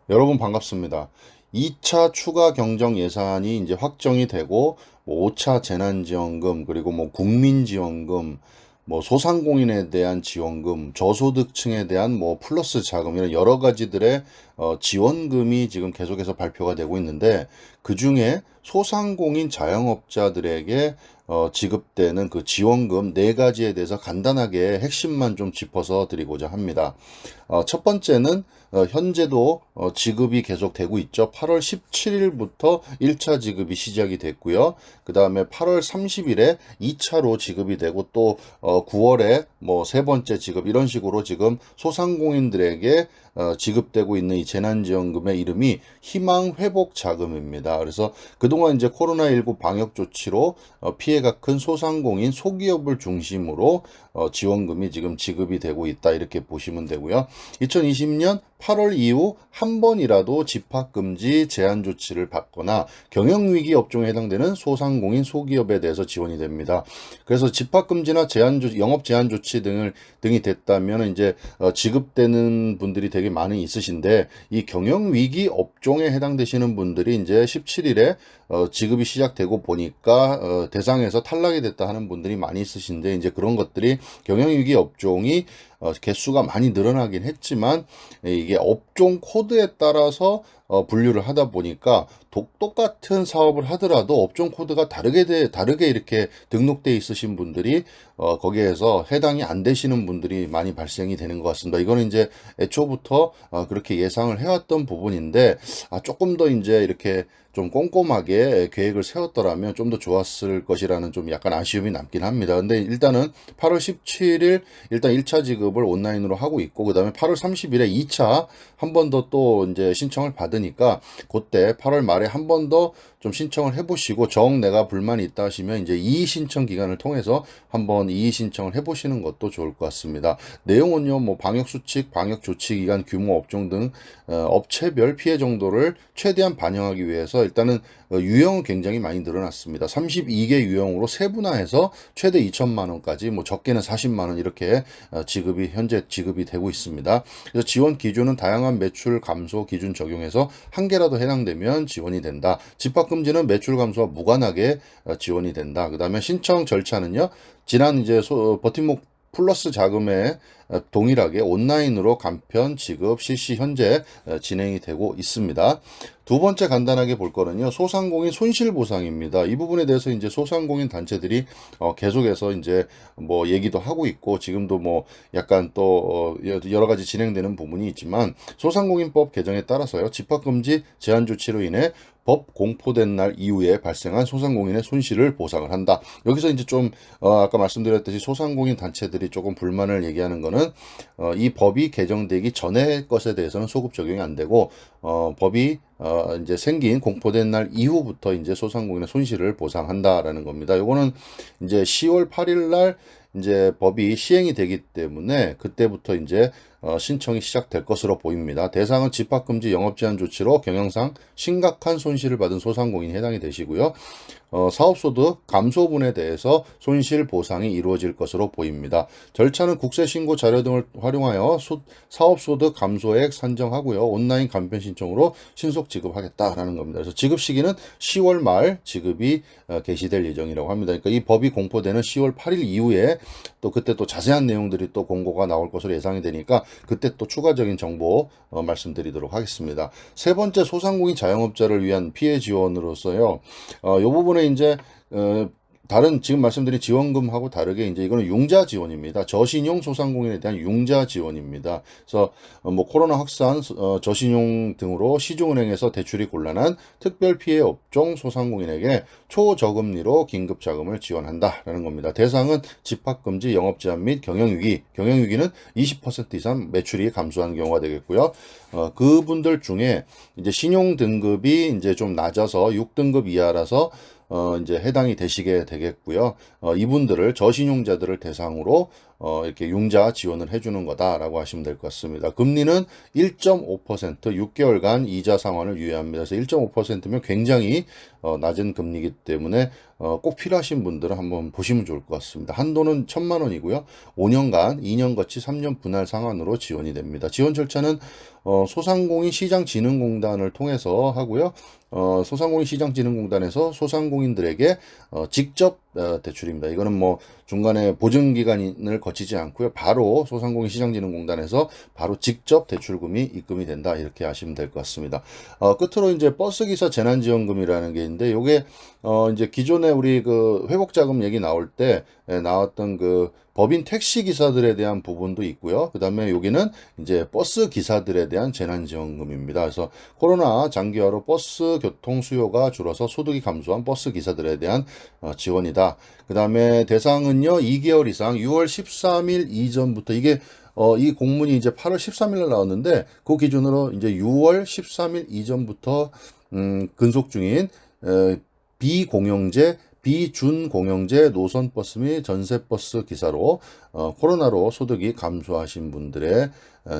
여러분 반갑습니다. 2차 추가 경정 예산이 이제 확정이 되고, 5차 재난지원금, 그리고 국민지원금, 소상공인에 대한 지원금, 저소득층에 대한 플러스 자금, 이런 여러 가지들의 지원금이 지금 계속해서 발표가 되고 있는데, 그 중에 소상공인 자영업자들에게 지급되는 그 지원금 네 가지에 대해서 간단하게 핵심만 좀 짚어서 드리고자 합니다. 첫 번째는 현재도 지급이 계속 되고 있죠. 8월 17일부터 1차 지급이 시작이 됐고요. 그 다음에 8월 30일에 2차로 지급이 되고, 또 9월에 세 번째 지급, 이런 식으로 지금 소상공인들에게 지급되고 있는 이 재난지원금의 이름이 희망회복자금입니다. 그래서 그동안 이제 코로나19 방역 조치로 피해가 큰 소상공인, 소기업을 중심으로 지원금이 지금 지급이 되고 있다, 이렇게 보시면 되고요. 2020년 8월 이후 한 번이라도 집합금지 제한 조치를 받거나 경영위기 업종에 해당되는 소상공인, 소기업에 대해서 지원이 됩니다. 그래서 집합금지나 영업 제한 조치 등이 됐다면 이제 지급되는 분들이 되게 많이 있으신데, 이 경영위기 업종에 해당되시는 분들이 이제 17일에 지급이 시작되고 보니까 대상에서 탈락이 됐다 하는 분들이 많이 있으신데, 이제 그런 것들이 경영위기 업종이 개수가 많이 늘어나긴 했지만, 이게 업종 코드에 따라서 분류를 하다 보니까 똑같은 사업을 하더라도 업종 코드가 다르게 이렇게 등록돼 있으신 분들이 거기에서 해당이 안 되시는 분들이 많이 발생이 되는 것 같습니다. 이거는 이제 애초부터 그렇게 예상을 해왔던 부분인데, 조금 더 이제 이렇게 좀 꼼꼼하게 계획을 세웠더라면 좀 더 좋았을 것이라는 좀 약간 아쉬움이 남긴 합니다. 근데 일단은 8월 17일 일단 1차 지급을 온라인으로 하고 있고, 그 다음에 8월 30일에 2차 한 번 더 또 이제 신청을 받으니까, 그때 8월 말에 한 번 더 좀 신청을 해보시고, 내가 불만이 있다 하시면 이제 이의 신청 기간을 통해서 한번 이의 신청을 해보시는 것도 좋을 것 같습니다. 내용은요, 방역 수칙, 방역 조치 기간, 규모, 업종 등 업체별 피해 정도를 최대한 반영하기 위해서 일단은 유형은 굉장히 많이 늘어났습니다. 32개 유형으로 세분화해서 최대 2천만 원까지, 적게는 40만 원, 이렇게 현재 지급이 되고 있습니다. 그래서 지원 기준은 다양한 매출 감소 기준 적용해서 한 개라도 해당되면 지원이 된다. 집합금지는 매출 감소와 무관하게 지원이 된다. 그 다음에 신청 절차는요, 지난 이제 버팀목 플러스 자금에 동일하게 온라인으로 간편 지급 실시 현재 진행이 되고 있습니다. 두 번째 간단하게 볼 거는요, 소상공인 손실보상입니다. 이 부분에 대해서 이제 소상공인 단체들이 계속해서 이제 얘기도 하고 있고, 지금도 약간 또 여러 가지 진행되는 부분이 있지만, 소상공인법 개정에 따라서요, 집합금지 제한 조치로 인해 법 공포된 날 이후에 발생한 소상공인의 손실을 보상을 한다. 여기서 이제 좀 아까 말씀드렸듯이 소상공인 단체들이 조금 불만을 얘기하는 거는, 이 법이 개정되기 전의 것에 대해서는 소급 적용이 안 되고, 법이 이제 생긴 공포된 날 이후부터 이제 소상공인의 손실을 보상한다라는 겁니다. 요거는 이제 10월 8일 날 이제 법이 시행이 되기 때문에 그때부터 이제 신청이 시작될 것으로 보입니다. 대상은 집합금지 영업제한 조치로 경영상 심각한 손실을 받은 소상공인이 해당이 되시고요. 사업소득 감소분에 대해서 손실 보상이 이루어질 것으로 보입니다. 절차는 국세신고 자료 등을 활용하여 사업소득 감소액 산정하고요. 온라인 간편 신청으로 신속 지급하겠다라는 겁니다. 그래서 지급 시기는 10월 말 지급이 개시될 예정이라고 합니다. 그러니까 이 법이 공포되는 10월 8일 이후에 또 그때 또 자세한 내용들이 또 공고가 나올 것으로 예상이 되니까, 그때 또 추가적인 정보 말씀드리도록 하겠습니다. 세 번째, 소상공인 자영업자를 위한 피해 지원으로서요. 이 부분에 이제 다른 지금 말씀드린 지원금하고 다르게 이제 이거는 융자 지원입니다. 저신용 소상공인에 대한 융자 지원입니다. 그래서 코로나 확산, 저신용 등으로 시중은행에서 대출이 곤란한 특별 피해 업종 소상공인에게 초저금리로 긴급 자금을 지원한다라는 겁니다. 대상은 집합금지, 영업제한 및 경영위기, 경영위기는 20% 이상 매출이 감소한 경우가 되겠고요. 그분들 중에 이제 신용 등급이 이제 좀 낮아서 6등급 이하라서 이제 해당이 되시게 되겠고요. 이분들을, 저신용자들을 대상으로 이렇게 융자 지원을 해주는 거다라고 하시면 될 것 같습니다. 금리는 1.5% 6개월간 이자 상환을 유예합니다. 그래서 1.5%면 굉장히 낮은 금리이기 때문에 꼭 필요하신 분들은 한번 보시면 좋을 것 같습니다. 한도는 1,000만 원이고요. 5년간 2년 거치 3년 분할 상환으로 지원이 됩니다. 지원 절차는 소상공인 시장진흥공단을 통해서 하고요. 소상공인 시장진흥공단에서 소상공인들에게 직접 대출입니다. 이거는 뭐 중간에 보증기간을 거치지 않고요. 바로 소상공인 시장진흥공단에서 바로 직접 대출금이 입금이 된다. 이렇게 하시면 될 것 같습니다. 끝으로 이제 버스기사 재난지원금이라는 게 있는데, 요게 이제 기존에 우리 그 회복자금 얘기 나올 때 나왔던 그 법인 택시 기사들에 대한 부분도 있고요. 그 다음에 여기는 이제 버스 기사들에 대한 재난지원금입니다. 그래서 코로나 장기화로 버스 교통 수요가 줄어서 소득이 감소한 버스 기사들에 대한 지원이다. 그 다음에 대상은요, 2개월 이상 6월 13일 이전부터, 이게 이 공문이 이제 8월 13일 날 나왔는데, 그 기준으로 이제 6월 13일 이전부터 근속 중인 비공영제, 비준공영제 노선버스 및 전세버스 기사로 코로나로 소득이 감소하신 분들의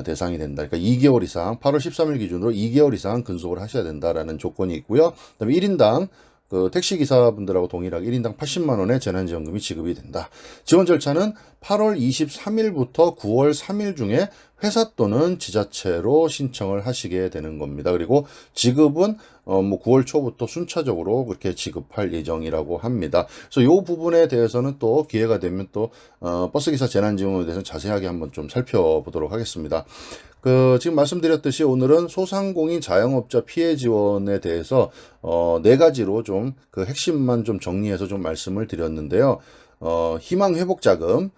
대상이 된다. 그러니까 2개월 이상, 8월 13일 기준으로 2개월 이상 근속을 하셔야 된다라는 조건이 있고요. 그다음에 1인당 그 택시기사분들하고 동일하게 1인당 80만 원의 재난지원금이 지급이 된다. 지원 절차는 8월 23일부터 9월 3일 중에 회사 또는 지자체로 신청을 하시게 되는 겁니다. 그리고 지급은 뭐 9월 초부터 순차적으로 그렇게 지급할 예정이라고 합니다. 그래서 이 부분에 대해서는 또 기회가 되면 또 버스기사 재난지원금에 대해서 자세하게 한번 좀 살펴보도록 하겠습니다. 지금 말씀드렸듯이 오늘은 소상공인 자영업자 피해 지원에 대해서 네 가지로 좀 그 핵심만 좀 정리해서 좀 말씀을 드렸는데요. 희망 회복 자금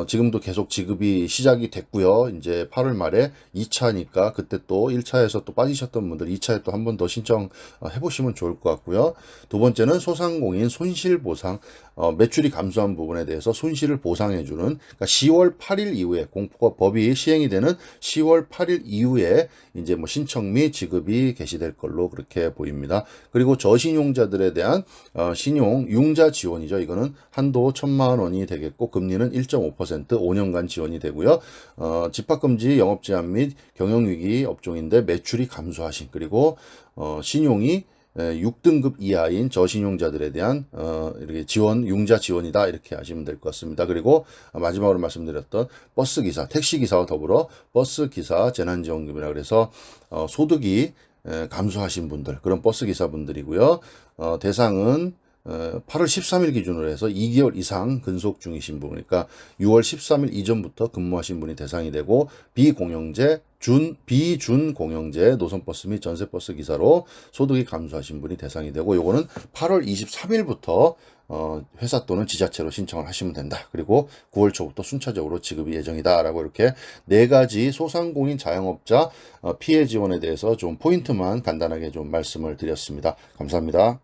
지금도 계속 지급이 시작이 됐고요. 이제 8월 말에 2차니까 그때 또 1차에서 또 빠지셨던 분들 2차에 또 한 번 더 신청해 보시면 좋을 것 같고요. 두 번째는 소상공인 손실보상, 매출이 감소한 부분에 대해서 손실을 보상해주는, 그러니까 10월 8일 이후에 공포가 법이 시행이 되는 10월 8일 이후에 이제 뭐 신청 및 지급이 개시될 걸로 그렇게 보입니다. 그리고 저신용자들에 대한 신용 융자 지원이죠. 이거는 한도 1,000만 원이 되겠고 금리는 1.5% 5년간 지원이 되고요. 집합금지 영업제한 및 경영위기 업종인데 매출이 감소하신, 그리고 신용이 6등급 이하인 저신용자들에 대한 이렇게 지원, 융자 지원이다, 이렇게 하시면 될 것 같습니다. 그리고 마지막으로 말씀드렸던 버스기사, 택시기사와 더불어 버스기사 재난지원금이라 그래서 소득이 감소하신 분들, 그런 버스기사분들이고요. 대상은 8월 13일 기준으로 해서 2개월 이상 근속 중이신 분, 그러니까 6월 13일 이전부터 근무하신 분이 대상이 되고, 비공영제, 비준공영제 노선버스 및 전세버스 기사로 소득이 감소하신 분이 대상이 되고, 요거는 8월 23일부터 회사 또는 지자체로 신청을 하시면 된다. 그리고 9월 초부터 순차적으로 지급이 예정이다. 라고 이렇게 네 가지 소상공인 자영업자 피해 지원에 대해서 좀 포인트만 간단하게 좀 말씀을 드렸습니다. 감사합니다.